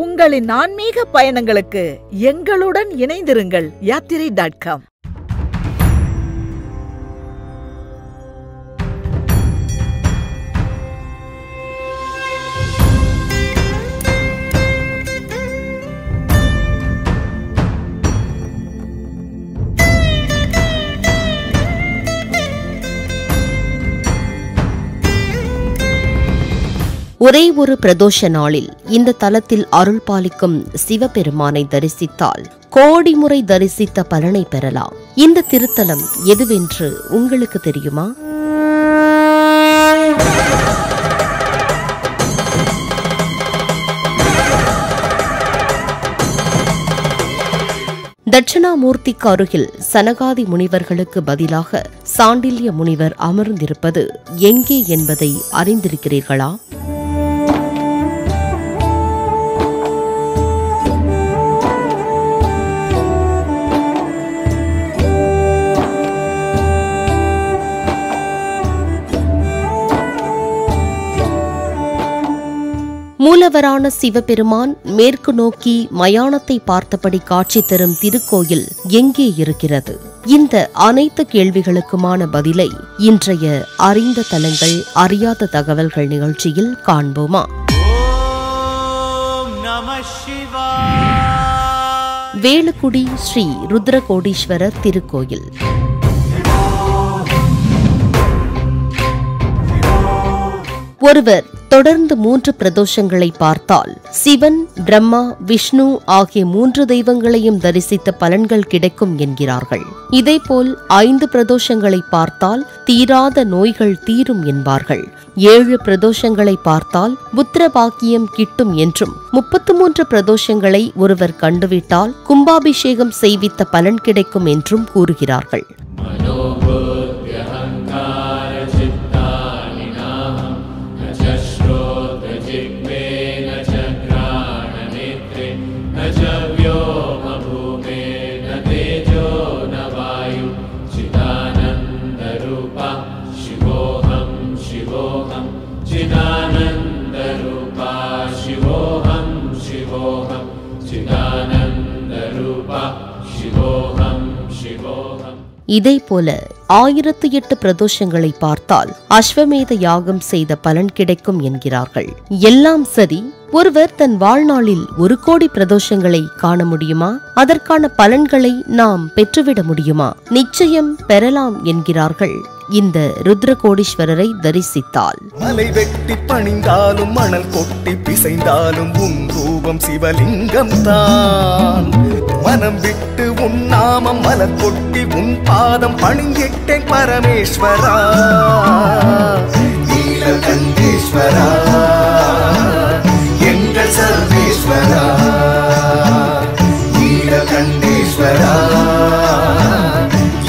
உங்களின் ஆன்மீக பயணங்களுக்கு எங்களுடன் இணைந்திருங்கள். யாத்திரை.com. ஒரே ஒரு பிரதோஷ நாளில் இந்த தலத்தில் அருள் பாலிக்கும் சிவபெருமானை தரிசித்தால் கோடி முறை தரிசித்த பலனை பெறலாம். இந்த திருத்தலம் எதுவென்று உங்களுக்கு தெரியுமா? தட்சிணாமூர்த்திக்கு அருகில் சனகாதி முனிவர்களுக்கு பதிலாக சாண்டில்ய முனிவர் அமர்ந்திருப்பது எங்கே என்பதை அறிந்திருக்கிறீர்களா? மூலவரான சிவபெருமான் மேற்கு நோக்கி மயானத்தை பார்த்தபடி காட்சி தரும் திருக்கோயில் எங்கே இருக்கிறது? இந்த அனைத்து கேள்விகளுக்குமான பதிலை இன்றைய அறிந்த தலங்கள் அறியாத தகவல்கள் நிகழ்ச்சியில் காண்போமா? வேலுக்குடி ஸ்ரீ ருத்ரகோடீஸ்வரர் திருக்கோயில். ஒருவர் தொடர்ந்து 3 பிரதோஷங்களை பார்த்தால் சிவன், பிரம்மா, விஷ்ணு ஆகிய 3 தெய்வங்களையும் தரிசித்த பலன்கள் கிடைக்கும் என்கிறார்கள். இதேபோல் 5 பிரதோஷங்களை பார்த்தால் தீராத நோய்கள் தீரும் என்பார்கள். 7 பிரதோஷங்களை பார்த்தால் புத்திர பாக்கியம் கிட்டும் என்றும் 33 பிரதோஷங்களை ஒருவர் கண்டுவிட்டால் கும்பாபிஷேகம் செய்வித்த பலன் கிடைக்கும் என்றும் கூறுகிறார்கள். இதேபோல 1008 பிரதோஷங்களை பார்த்தால் அஸ்வமேத யாகம் செய்த பலன் கிடைக்கும் என்கிறார்கள். எல்லாம் சரி, ஒருவர் தன் வாழ்நாளில் 1 கோடி பிரதோஷங்களை காண முடியுமா? அதற்கான பலன்களை நாம் பெற்றுவிட முடியுமா? நிச்சயம் பெறலாம் என்கிறார்கள் இந்த ருத்ரகோடீஸ்வரரை தரிசித்தால். மலை வெட்டி பணிந்தாலும் மணல் கொட்டி பிசைந்தாலும் உன் ரூபம் சிவலிங்கம் தான். மனம் விட்டு உன் நாமம் மலர் கொட்டி உன் பாதம் பணிந்திட்டேன் பரமேஸ்வரா, நீலகண்டேஸ்வரா, எங்கள் சர்வேஸ்வரா, நீலகண்டேஸ்வரா,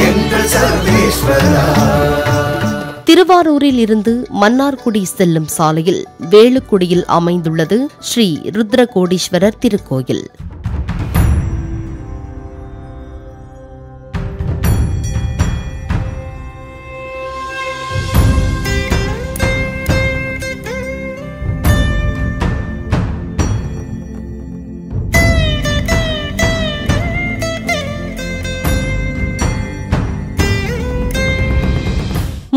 எங்கள் சர்வேஸ்வரா. திருவாரூரில் இருந்து மன்னார்குடி செல்லும் சாலையில் வேலுக்குடியில் அமைந்துள்ளது ஸ்ரீ ருத்ரகோடீஸ்வரர் திருக்கோயில்.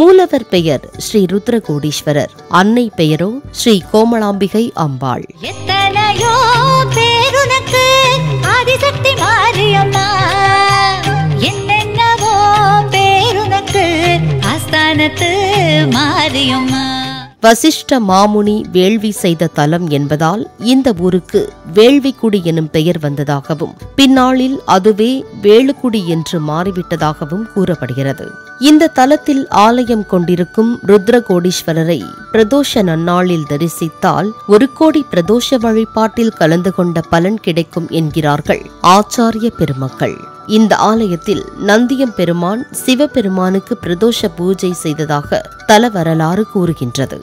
மூலவர் பெயர் ஸ்ரீ ருத்ரகோடீஸ்வரர், அன்னை பெயரோ ஸ்ரீ கோமலாம்பிகை அம்பாள். எத்தனையோ பேருனக்கு ஆதிசக்தி மாரியம்மா, என்னென்னவோ பேருனக்கு ஆஸ்தானத்து மாரியம்மா. வசிஷ்ட மாமுனி வேள்வி செய்த தலம் என்பதால் இந்த ஊருக்கு வேள்விக்குடி எனும் பெயர் வந்ததாகவும் பின்னாளில் அதுவே வேலுக்குடி என்று மாறிவிட்டதாகவும் கூறப்படுகிறது. இந்த தலத்தில் ஆலயம் கொண்டிருக்கும் ருத்ரகோடீஸ்வரரை பிரதோஷ நன்னாளில் தரிசித்தால் 1 கோடி பிரதோஷ வழிபாட்டில் கலந்து கொண்ட பலன் கிடைக்கும் என்கிறார்கள் ஆச்சாரிய பெருமக்கள். இந்த ஆலயத்தில் நந்தியம் பெருமான் சிவபெருமானுக்கு பிரதோஷ பூஜை செய்ததாக தல வரலாறு கூறுகின்றது.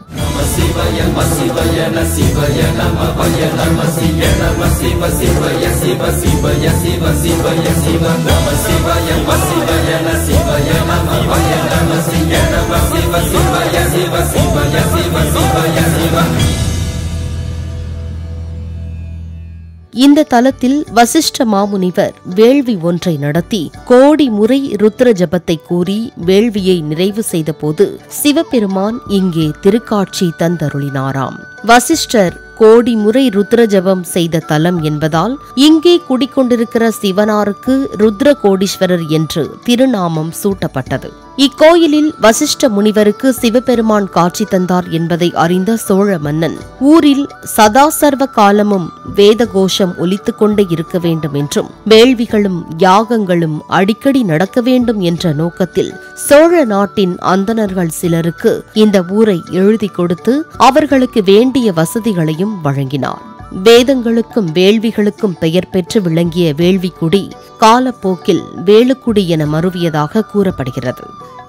இந்த தலத்தில் வசிஷ்ட மாமுனிவர் வேள்வி ஒன்றை நடத்தி கோடி முறை ருத்ர ஜபத்தை கூறி வேள்வியை நிறைவு செய்தபோது சிவபெருமான் இங்கே திருக்காட்சி தந்தருளினாராம். வசிஷ்டர் கோடி முறை ருத்ர ஜபம் செய்த தலம் என்பதால் இங்கே குடிக்கொண்டிருக்கிற சிவனாருக்கு ருத்ர கோடீஸ்வரர் என்று திருநாமம் சூட்டப்பட்டது. இக்கோயிலில் வசிஷ்ட முனிவருக்கு சிவபெருமான் காட்சி தந்தார் என்பதை அறிந்த சோழ மன்னன் ஊரில் சதா சர்வ காலமும் வேத கோஷம் ஒலித்துக் கொண்டே இருக்க வேண்டும் என்றும் வேள்விகளும் யாகங்களும் அடிக்கடி நடக்க வேண்டும் என்ற நோக்கத்தில் சோழ நாட்டின் அந்தணர்கள் சிலருக்கு இந்த ஊரை எழுதி கொடுத்து அவர்களுக்கு வேண்டிய வசதிகளையும் வழங்கினார். வேதங்களுக்கும் வேள்விகளுக்கும் பெயர் பெற்று விளங்கிய வேள்விக்குடி காலப்போக்கில் வேலுக்குடி என மருவியதாக கூறப்படுகிறது.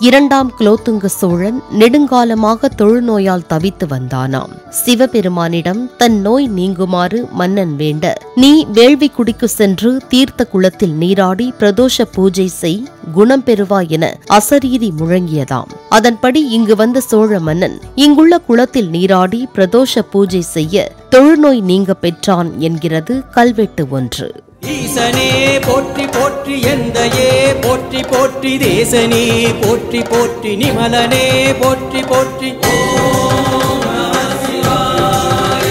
இரண்டாம் குலோத்துங்க சோழன் நெடுங்காலமாக தொழுநோயால் தவித்து வந்தானாம். சிவபெருமானிடம் தன் நோய் நீங்குமாறு மன்னன் வேண்ட, நீ வேள்விக்குடிக்கு சென்று தீர்த்த குளத்தில் நீராடி பிரதோஷ பூஜை செய், குணம் பெறுவாய் என அசரீரி முழங்கியதாம். அதன்படி இங்கு வந்த சோழ மன்னன் இங்குள்ள குளத்தில் நீராடி பிரதோஷ பூஜை செய்ய தொழுநோய் நீங்க பெற்றான் என்கிறது கல்வெட்டு ஒன்று. ஈசனே போற்றி போற்றி எந்தையே போற்றி போற்றி தேசனே போற்றி போற்றி நிமலனே போற்றி போற்றி ஓம் நம சிவாய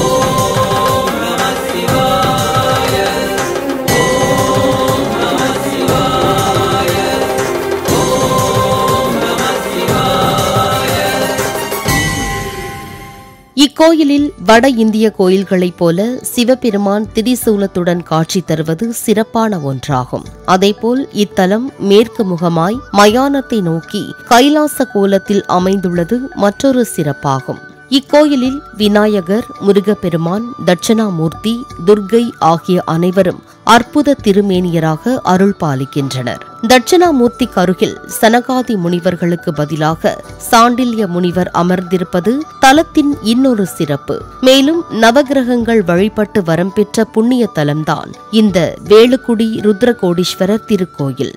ஓம் நம சிவாய ஓம் நம சிவாய ஓம் நம சிவாய. இக்கோயிலில் வட இந்திய கோயில்களைப் போல சிவபெருமான் திரிசூலத்துடன் காட்சி தருவது சிறப்பான ஒன்றாகும். அதேபோல் இத்தலம் மேற்கு முகமாய் மயானத்தை நோக்கி கைலாச கோலத்தில் அமைந்துள்ளது மற்றொரு சிறப்பாகும். இக்கோயிலில் விநாயகர், முருகப்பெருமான், தட்சணாமூர்த்தி, துர்க்கை ஆகிய அனைவரும் அற்புத திருமேனியராக அருள் பாலிக்கின்றனர். தட்சணாமூர்த்திக்கு அருகில் சனகாதி முனிவர்களுக்கு பதிலாக சாண்டில்ய முனிவர் அமர்ந்திருப்பது தலத்தின் இன்னொரு சிறப்பு. மேலும் நவகிரகங்கள் வழிபட்டு வரம் பெற்ற புண்ணிய தலம்தான் இந்த வேலுக்குடி ருத்ரகோடீஸ்வரர் திருக்கோயில்.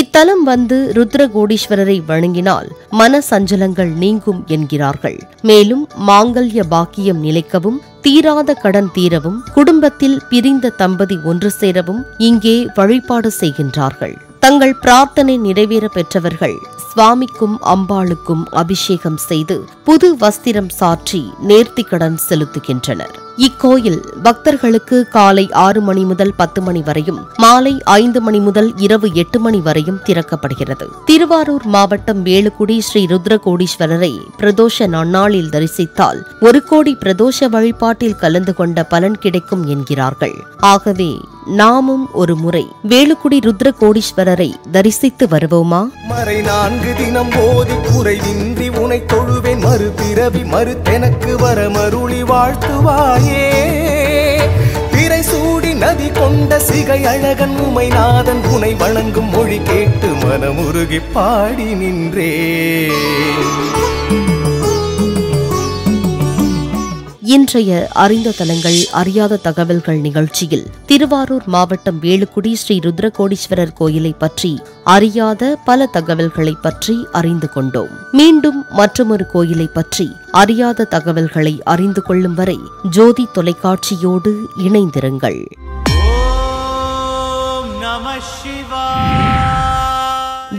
இத்தலம் வந்து ருத்ரகோடீஸ்வரரை வணங்கினால் மன சஞ்சலங்கள் நீங்கும் என்கிறார்கள். மேலும் மாங்கல்ய பாக்கியம் நிலைக்கவும், தீராத கடன் தீரவும், குடும்பத்தில் பிரிந்த தம்பதி ஒன்று சேரவும் இங்கே வழிபாடு செய்கின்றார்கள். தங்கள் பிரார்த்தனை நிறைவேற பெற்றவர்கள் சுவாமிக்கும் அம்பாளுக்கும் அபிஷேகம் செய்து புது வஸ்திரம் சாற்றி நேர்த்திக்கடன் செலுத்துகின்றனர். இக்கோயில் பக்தர்களுக்கு காலை 6 மணி முதல் 10 மணி வரையும், மாலை 5 மணி முதல் இரவு 8 மணி வரையும் திறக்கப்படுகிறது. திருவாரூர் மாவட்டம் வேலுக்குடி ஸ்ரீ ருத்ரகோடீஸ்வரரை பிரதோஷ நன்னாளில் தரிசித்தால் 1 கோடி பிரதோஷ வழிபாட்டில் கலந்து கொண்ட பலன் கிடைக்கும் என்கிறார்கள். ஆகவே நாமும் ஒரு முறை வேலுக்குடி ருத்ரகோடீஸ்வரரை தரிசித்து வருவோமா? மறை 4 தினம் போதி குறைவின்றி உனை தொழுவேன், மறுபிறவி மறுத்தெனக்கு வர மருளி வாழ்த்துவாயே. பிறை சூடி நதி கொண்ட சிகை அழகன் உமைநாதன் உனை வணங்கும் மொழி கேட்டு மனமுருகி பாடி நின்றே. இன்றைய அறிந்த தலங்கள் அறியாத தகவல்கள் நிகழ்ச்சியில் திருவாரூர் மாவட்டம் வேலுக்குடி ஸ்ரீ ருத்ரகோடீஸ்வரர் கோயிலை பற்றி அறியாத பல தகவல்களை பற்றி அறிந்து கொண்டோம். மீண்டும் மற்றொரு கோயிலை பற்றி அறியாத தகவல்களை அறிந்து கொள்ளும் வரை ஜோதி தொலைக்காட்சியோடு இணைந்திருங்கள்.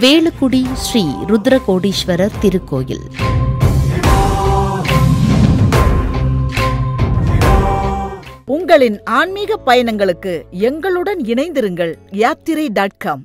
வேலுக்குடி ஸ்ரீ ருத்ரகோடீஸ்வரர் திருக்கோயில். உங்களின் ஆன்மீக பயணங்களுக்கு எங்களுடன் இணைந்திருங்கள். யாத்திரை.com